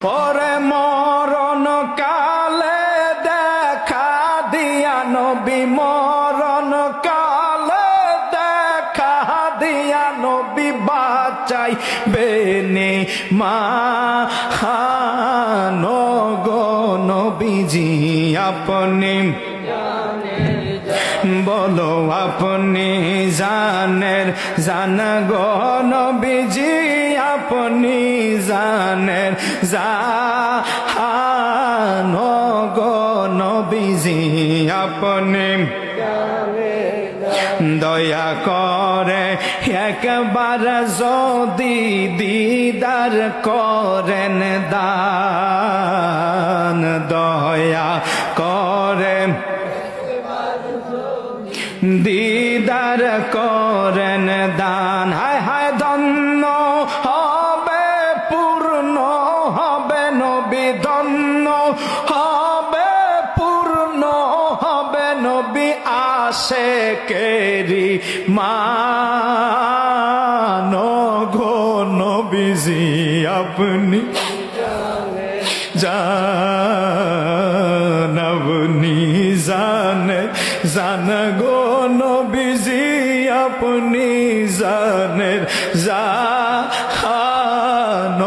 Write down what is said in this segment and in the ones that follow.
পরে মরণ কালে দেখা দিয়া নবী, মরণ কালে দেখা দিয়া নবী বাঁচাই বেনে গো নবীজি আপনি বলো আপনি জান গো নবীজি আপনি জানের জান গো নবীজি আপনি দয়া করে একবার যদি দিদার করেন দান, দয়া করে দিদার করেন দান। হায় হায় ধন্য হবে পূর্ণ হবে নবী, ধন্য হবে পূর্ণ হবে নবী আশেকেরি মান গো নবীজি আপনি জান আপনি জান গো নবীজি আপনি জানের জান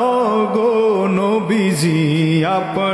গো নবীজি আপনি